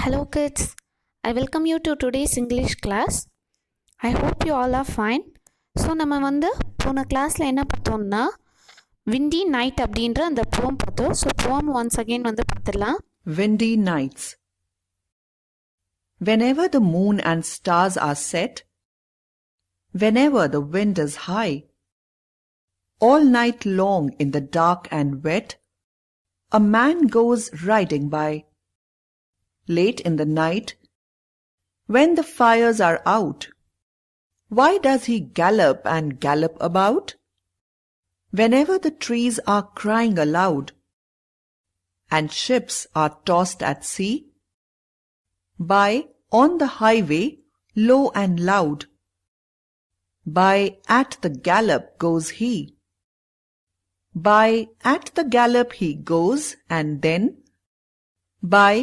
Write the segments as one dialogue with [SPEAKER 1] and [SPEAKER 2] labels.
[SPEAKER 1] Hello kids, I welcome you to today's English class. I hope you all are fine. So நம்ம போன கிளாஸில் என்ன பார்த்தோம்னா windy night அப்படின்ற அந்த poem பார்த்தோம். ஸோ poem once again பார்த்துடலாம்.
[SPEAKER 2] Windy nights. Whenever the moon and stars are set, whenever the wind is high, all night long in the dark and wet, a man goes riding by. Late in the night, when the fires are out, why does he gallop and gallop about? Whenever the trees are crying aloud, and ships are tossed at sea, by on the highway low and loud, by at the gallop goes he. By at the gallop he goes, and then by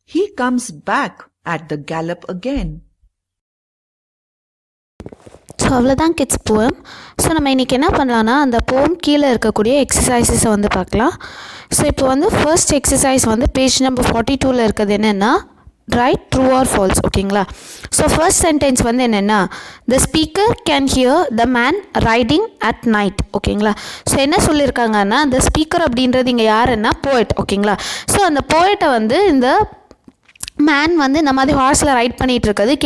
[SPEAKER 2] he comes back at the gallop again.
[SPEAKER 1] So அவ்வளோதான் kids போம். So நம்ம இன்றைக்கி என்ன பண்ணலான்னா அந்த போம் கீழே இருக்கக்கூடிய எக்ஸசைசஸை பார்க்கலாம். ஸோ இப்போ ஃபர்ஸ்ட் எக்ஸசைஸ் பேஜ் நம்பர் 42 இருக்கிறது என்னென்னா ரைட் ட்ரூ ஆர் ஃபால்ஸ். ஓகேங்களா? ஸோ ஃபர்ஸ்ட் சென்டென்ஸ் என்னென்னா the speaker can hear the man riding at night. ஓகேங்களா? ஸோ என்ன சொல்லியிருக்காங்கன்னா the ஸ்பீக்கர் அப்படின்றது இங்கே யாருன்னா போய்ட். ஓகேங்களா? ஸோ அந்த போய்ட்டை இந்த மேன் இந்த மாதிரி ஹார்ஸில் ரைட் பண்ணிகிட்டு இருக்கிறது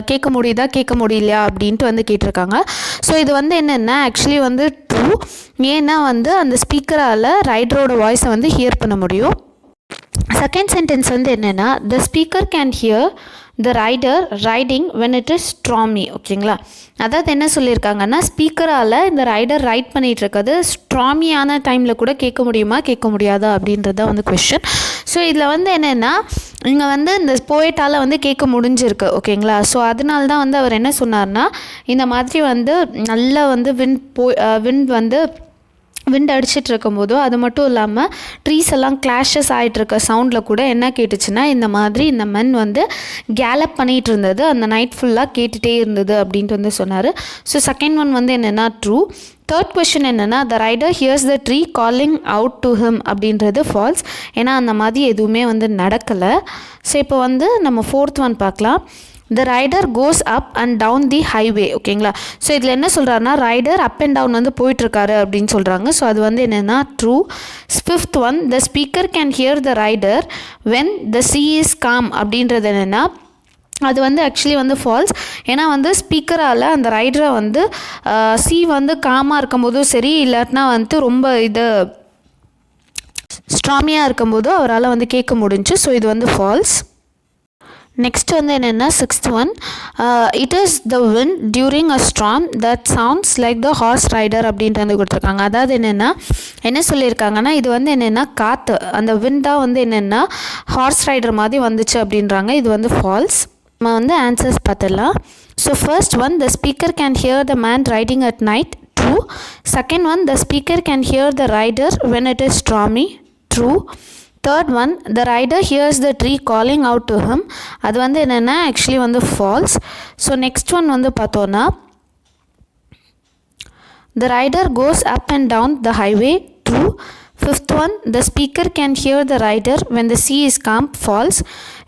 [SPEAKER 1] கேட்க முடியுதா கேட்க முடியலையா அப்படின்ட்டு கேட்டிருக்காங்க. ஸோ இது என்னென்னா ஆக்சுவலி ட்ரூ. ஏன்னா அந்த ஸ்பீக்கரால் ரைடரோட வாய்ஸை ஹியர் பண்ண முடியும். செகண்ட் சென்டென்ஸ் என்னென்னா the speaker can hear the rider riding when it is stormy. ஓகேங்களா? அதாவது என்ன சொல்லியிருக்காங்கன்னா ஸ்பீக்கரால் இந்த ரைடர் ரைட் பண்ணிகிட்டு இருக்கிறது ஸ்ட்ராமியான டைமில் கூட கேட்க முடியுமா கேட்க முடியாதா அப்படின்றது தான் கொஷின். ஸோ இதில் என்னென்னா இங்கே இந்த போய்ட்டால் கேட்க முடிஞ்சிருக்கு. ஓகேங்களா? ஸோ அதனால தான் அவர் என்ன சொன்னார்னா இந்த மாதிரி நல்லா விண்ட் அடிச்சிட்டு இருக்கும்போதோ அது மட்டும் இல்லாமல் ட்ரீஸ் எல்லாம் கிளாஷஸ் ஆகிட்டுருக்க சவுண்டில் கூட என்ன கேட்டுச்சுன்னா இந்த மாதிரி இந்த மென் கேலப் பண்ணிகிட்டு இருந்தது அந்த நைட் ஃபுல்லாக கேட்டுகிட்டே இருந்தது அப்படின்ட்டு சொன்னார். ஸோ செகண்ட் ஒன் என்னென்னா ட்ரூ. தேர்ட் கொஷின் என்னென்னா the rider hears the tree calling out to him அப்படின்றது ஃபால்ஸ். ஏன்னா அந்த மாதிரி எதுவுமே நடக்கலை. ஸோ இப்போ நம்ம ஃபோர்த் ஒன் பார்க்கலாம். The rider goes up and down the highway. ஓகேங்களா? ஸோ இதில் என்ன சொல்கிறாருன்னா ரைடர் அப் அண்ட் டவுன் போயிட்டுருக்காரு அப்படின்னு சொல்கிறாங்க. ஸோ அது என்னென்னா true. Fifth one the speaker can hear the rider when the sea is calm அப்படின்றது என்னென்னா அது ஆக்சுவலி ஃபால்ஸ். ஏன்னா ஸ்பீக்கரால் அந்த ரைடரை சீ காமாக இருக்கும்போதும் சரி இல்லாட்டினா ரொம்ப இது ஸ்ட்ராமியாக இருக்கும்போதும் அவரால் கேட்க முடிஞ்சு. ஸோ இது ஃபால்ஸ். நெக்ஸ்ட் என்னென்னா sixth one it is the wind during a storm that sounds like the horse rider அப்படின்ட்டு கொடுத்துருக்காங்க. அதாவது என்னென்னா என்ன சொல்லியிருக்காங்கன்னா இது என்னென்னா காற்று அந்த விண்ட் தான் என்னென்னா ஹார்ஸ் ரைடர் மாதிரி வந்துச்சு அப்படின்றாங்க. இது ஃபால்ஸ். நம்ம ஆன்சர்ஸ் பார்த்துடலாம். So first one the speaker can hear the man riding at night. True. Second one the speaker can hear the rider when it is stormy. True. Third one the rider hears the tree calling out to him. அது என்னென்னா actually false. So next one பார்த்தோன்னா the rider goes up and down the highway. True. Fifth one the speaker can hear the rider when the sea is com. False.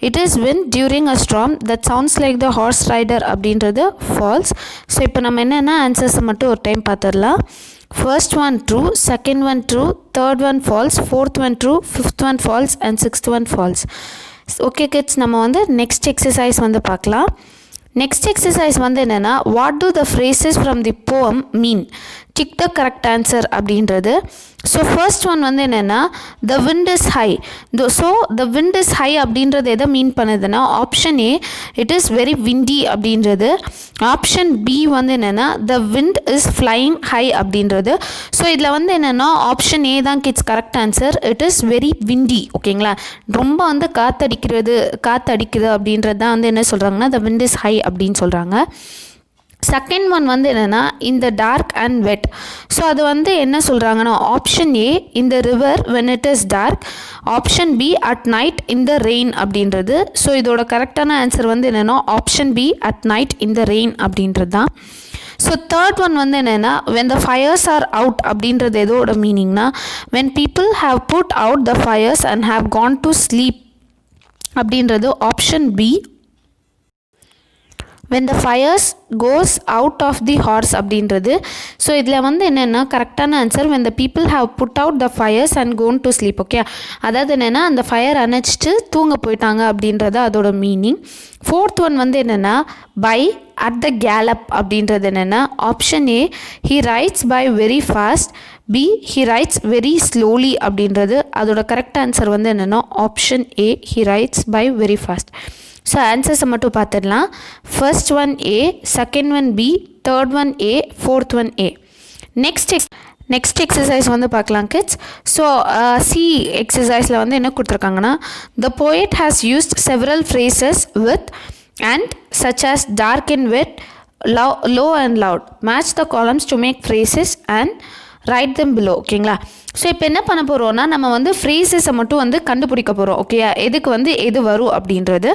[SPEAKER 1] It is wind during a storm that sounds like the horse rider அப்படின்றது false. So இப்போ நம்ம என்னென்னா ஆன்சர்ஸை மட்டும் ஒரு time பார்த்துடலாம். First one true, second one true, third one false, fourth one true, fifth one false and sixth one false. Okay kids, நம்ம next exercise பார்க்கலாம். Next exercise என்னென்னா what do the phrases from the poem mean? Tick the correct answer அப்படின்றது. So first one என்னென்னா the wind is high. So the wind is high அப்படின்றது எதை மீன் பண்ணுதுன்னா option A it is very windy அப்படின்றது. Option B என்னென்னா the wind is flying high அப்படின்றது. So இதில் என்னென்னா ஆப்ஷன் ஏ தான் kids correct answer. It is very windy. ஓகேங்களா? ரொம்ப காற்று அடிக்குது அப்படின்றது தான் என்ன சொல்கிறாங்கன்னா த விண்ட் இஸ் ஹை அப்படின்னு சொல்கிறாங்க. செகண்ட் ஒன் என்னென்னா இந்த டார்க் அண்ட் வெட். ஸோ அது என்ன சொல்கிறாங்கன்னா ஆப்ஷன் ஏ இந்த river when it is dark. Option B at night இந்த ரெயின் அப்படின்றது. ஸோ இதோட கரெக்டான ஆன்சர் என்னென்னா ஆப்ஷன் பி அட் நைட் இந்த ரெயின் அப்படின்றது தான். ஸோ தேர்ட் ஒன் என்னென்னா when the fires are out அப்படின்றது எதோட மீனிங்னா when people have put out the fires and have gone to sleep அப்படின்றது option B. when the fires goes out of the horse அப்படின்றது. So இதில் வந்து என்னென்னா கரெக்டான answer when the people have put out the fires and gone to sleep. Okay, அதாவது என்னென்னா அந்த fire அணைச்சிட்டு தூங்க போயிட்டாங்க அப்படின்றது அதோட மீனிங். ஃபோர்த் ஒன் வந்து என்னென்னா பை அட் த கேலப் அப்படின்றது என்னென்னா option A he writes by very fast, B he writes very slowly அப்படின்றது அதோட கரெக்ட் ஆன்சர் வந்து என்னென்னா option A he writes by very fast. So ஆன்சர்ஸை மட்டும் பார்த்துடலாம். First one A, second one B, third one A, fourth one A. Next exercise வந்து பார்க்கலாம் kids. So C எக்ஸசைஸில் வந்து என்ன கொடுத்துருக்காங்கன்னா the poet has used several phrases with and such as dark and wet, low and loud. Match the columns to make phrases and write them below. ஓகேங்களா? So இப்போ என்ன பண்ண போகிறோன்னா நம்ம வந்து ஃப்ரேசஸை மட்டும் வந்து கண்டுபிடிக்க போகிறோம். ஓகேயா? எதுக்கு வந்து எது வரும் அப்படின்றது.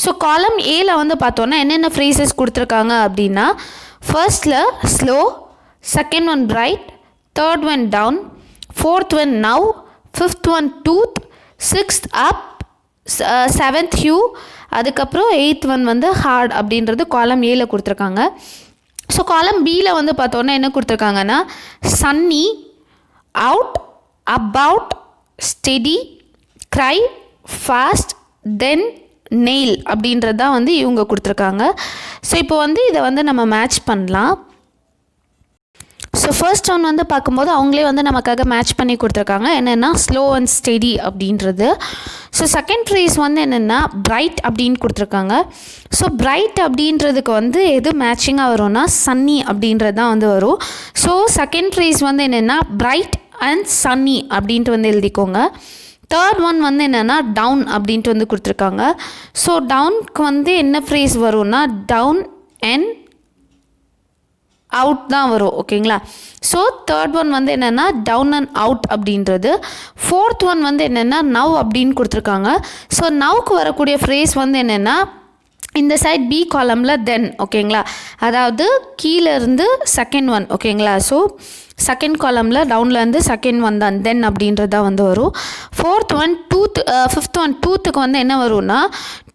[SPEAKER 1] ஸோ காலம் ஏல வந்து பார்த்தோன்னா என்னென்ன ஃப்ரேசஸ் கொடுத்துருக்காங்க அப்படின்னா ஃபர்ஸ்டில் slow, second one bright, third one down, fourth one now, fifth one tooth, sixth up, seventh hue, அதுக்கப்புறம் எயித் ஒன் வந்து ஹார்ட் அப்படின்றது காலம் ஏல கொடுத்துருக்காங்க. ஸோ காலம் பியில் வந்து பார்த்தோன்னா என்ன கொடுத்துருக்காங்கன்னா sunny, out, about, steady, cry, fast, then nail அப்படின்றது தான் வந்து இவங்க கொடுத்துருக்காங்க. ஸோ இப்போ வந்து இதை வந்து நம்ம மேட்ச் பண்ணலாம். ஸோ ஃபர்ஸ்ட் ஒன் வந்து பார்க்கும்போது அவங்களே வந்து நமக்காக மேட்ச் பண்ணி கொடுத்துருக்காங்க. என்னென்னா ஸ்லோ அண்ட் ஸ்டெடி அப்படின்றது. ஸோ செகண்ட் ஃப்ரேஸ் வந்து என்னென்னா பிரைட் அப்படின்னு கொடுத்துருக்காங்க. ஸோ பிரைட் அப்படின்றதுக்கு வந்து எது மேட்சிங்காக வரும்னா சன்னி அப்படின்றது தான் வந்து வரும். ஸோ செகண்ட் ஃப்ரேஸ் வந்து என்னென்னா பிரைட் அண்ட் சன்னி அப்படின்ட்டு வந்து எழுதிக்கோங்க. தேர்ட் ஒன் வந்து என்னென்னா டவுன் அப்படின்ட்டு வந்து கொடுத்துருக்காங்க. ஸோ டவுனுக்கு வந்து என்ன ஃப்ரேஸ் வரும்னா டவுன் அண்ட் அவுட் தான் வரும். ஓகேங்களா? ஸோ தேர்ட் ஒன் வந்து என்னென்னா டவுன் அண்ட் அவுட் அப்படின்றது. ஃபோர்த் ஒன் வந்து என்னென்னா நவ் அப்படின்னு கொடுத்துருக்காங்க. ஸோ நவ்க்கு வரக்கூடிய ஃப்ரேஸ் வந்து என்னென்னா இந்த சைட் பி காலமில் தென். ஓகேங்களா? அதாவது கீழேருந்து செகண்ட் ஒன். ஓகேங்களா? ஸோ செகண்ட் காலமில் டவுன்லேருந்து செகண்ட் ஒன் தான் தென் அப்படின்றது தான் வந்து வரும். Fourth one tooth, fifth one டூத்துக்கு வந்து என்ன வரும்னா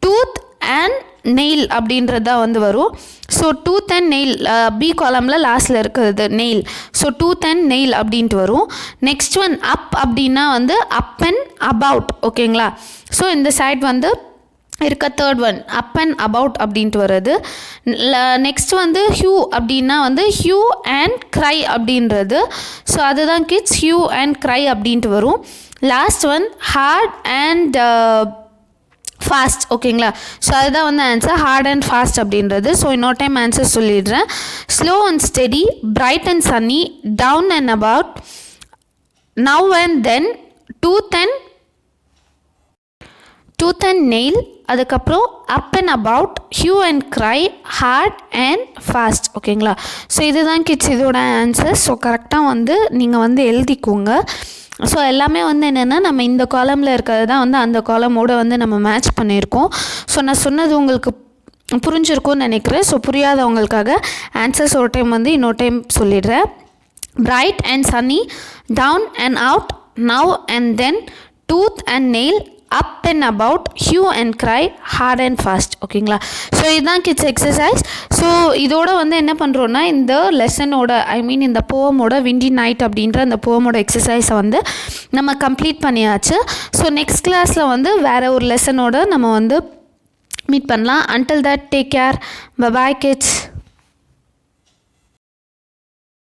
[SPEAKER 1] டூத் அண்ட் நெயில் அப்படின்றது தான் வந்து வரும். So tooth and nail B காலமில் லாஸ்ட்டில் இருக்கிறது nail. So tooth and nail அப்படின்ட்டு வரும். நெக்ஸ்ட் ஒன் அப் அப்படின்னா வந்து அப் அண்ட் அபவுட். ஓகேங்களா? ஸோ இந்த சைட் வந்து இருக்க third one up and about அப்படின்ட்டு வருது. நெக்ஸ்ட் வந்து ஹியூ அப்படின்னா வந்து ஹியூ அண்ட் க்ரை அப்படின்றது. ஸோ அதுதான் கிட்ஸ் ஹியூ அண்ட் க்ரை அப்படின்ட்டு வரும். Last one hard and fast. ஓகேங்களா? ஸோ அதுதான் வந்து ஆன்சர் ஹார்ட் அண்ட் ஃபாஸ்ட் அப்படின்றது. ஸோ இன்னொரு டைம் ஆன்சர் சொல்லிடுறேன். Slow and steady, bright and sunny, down and about, now and then, tooth and nail, அதுக்கப்புறம் up and about, hue and cry, hard and fast. ஓகேங்களா? So இதுதான் kids இதோட ஆன்சர். So கரெக்டாக வந்து நீங்கள் வந்து எழுதிக்கோங்க. ஸோ எல்லாமே வந்து என்னென்னா நம்ம இந்த காலமில் இருக்கிறது தான் வந்து அந்த காலமோடு வந்து நம்ம மேட்ச் பண்ணியிருக்கோம். ஸோ நான் சொன்னது உங்களுக்கு புரிஞ்சிருக்கும்னு நினைக்கிறேன். ஸோ புரியாதவங்களுக்காக ஆன்சர்ஸ் ஒரு டைம் வந்து இன்னொரு டைம் சொல்லிடுறேன். Bright and sunny, down and out, now and then, tooth and nail, up and about, hue and cry, hard and fast. ஓகேங்களா? ஸோ இதுதான் கிட்ஸ் எக்ஸசைஸ். ஸோ இதோட வந்து என்ன பண்ணுறோன்னா இந்த லெசனோட இந்த போமோட விண்டி நைட் அப்படின்ற அந்த போமோட எக்ஸசைஸை வந்து நம்ம கம்ப்ளீட் பண்ணியாச்சு. ஸோ நெக்ஸ்ட் கிளாஸில் வந்து வேறு ஒரு லெசனோட நம்ம வந்து மீட் பண்ணலாம். Until that take care. Bye kids.